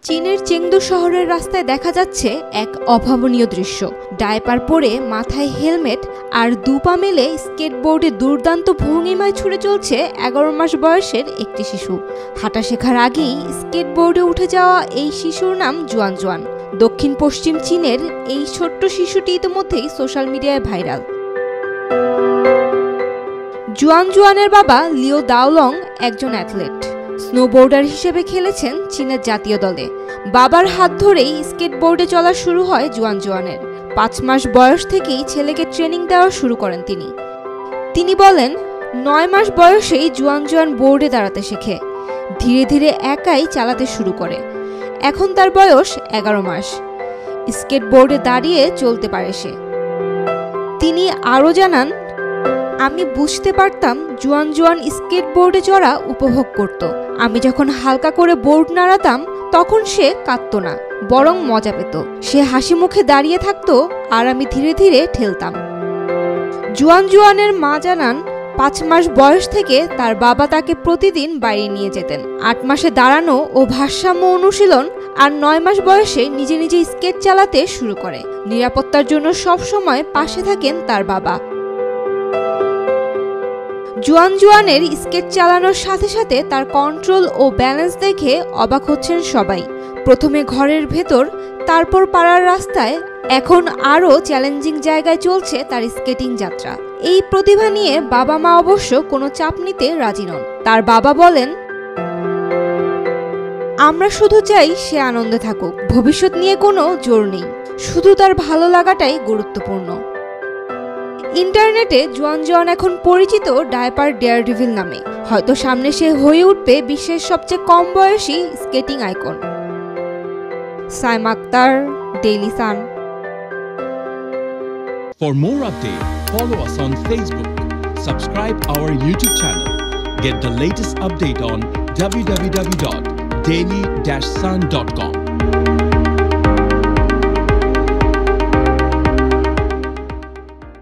চীনের চেংদু শহরের রাস্তায় দেখা যাচ্ছে এক অভাবনীয় দৃশ্য। ডায়পার পরে, মাথায় হেলমেট আর দুপা মেলে স্কেটবোর্ডে দুর্দান্ত ভঙ্গিমায় ছুটে চলছে ১১ মাস বয়সের একটি শিশু। হাঁটা শেখার আগেই স্কেটবোর্ডে উঠে যাওয়া এই শিশুর নাম জুয়ান জুয়ান। দক্ষিণ পশ্চিম চীনের এই ছোট্ট শিশুটি ইতিমধ্যেই সোশ্যাল মিডিয়ায় ভাইরাল। জুয়ান জুয়ানের বাবা লিও দাওলং একজন অ্যাথলেট, স্নোবোর্ডার হিসেবে খেলেছেন চীনের জাতীয় দলে। বাবার হাত ধরেই স্কেটবোর্ডে চলা শুরু হয় জুয়ান জুয়ানের। ৫ মাস বয়স থেকেই ছেলেকে ট্রেনিং দেওয়া শুরু করেন তিনি বলেন, ৯ মাস বয়সেই জুয়ান জুয়ান বোর্ডে দাঁড়াতে শেখে। ধীরে ধীরে একাই চালাতে শুরু করে। এখন তার বয়স ১১ মাস। স্কেটবোর্ডে দাঁড়িয়ে চলতে পারে সে। তিনি আরও জানান, আমি বুঝতে পারতাম জুয়ান জুয়ান স্কেটবোর্ডে চড়া উপভোগ করত। আমি যখন হালকা করে বোর্ড নাড়াতাম তখন সে কাঁদতো না, বরং মজা পেত। সে হাসি মুখে দাঁড়িয়ে থাকতো আর আমি ধীরে ধীরে ঠেলতাম। জুয়ান জুয়ানের মা জানান, ৫ মাস বয়স থেকে তার বাবা তাকে প্রতিদিন বাইরে নিয়ে যেতেন। ৮ মাসে দাঁড়ানো ও ভারসাম্য অনুশীলন আর ৯ মাস বয়সে নিজে নিজে স্কেট চালাতে শুরু করে। নিরাপত্তার জন্য সবসময় পাশে থাকেন তার বাবা। জুয়ান জুয়ানের স্কেট চালানোর সাথে সাথে তার কন্ট্রোল ও ব্যালেন্স দেখে অবাক হচ্ছেন সবাই। প্রথমে ঘরের ভেতর, তারপর পাড়ার রাস্তায়, এখন আরও চ্যালেঞ্জিং জায়গায় চলছে তার স্কেটিং যাত্রা। এই প্রতিভা নিয়ে বাবা মা অবশ্য কোনো চাপ নিতে রাজি নন। তার বাবা বলেন, আমরা শুধু চাই সে আনন্দে থাকুক। ভবিষ্যৎ নিয়ে কোনো জোর নেই, শুধু তার ভালো লাগাটাই গুরুত্বপূর্ণ। ইন্টারনেটে জুয়ান জুয়ান এখন পরিচিত ডায়পার ডেয়ারডেভিল নামে। হয়তো সামনে সে হয়ে উঠবে বিশ্বের সবচেয়ে কম বয়সী skating icon. Saima Akter, Daily Sun. For more updates, follow us on Facebook, subscribe our YouTube channel, get the latest update on www.daily-sun.com.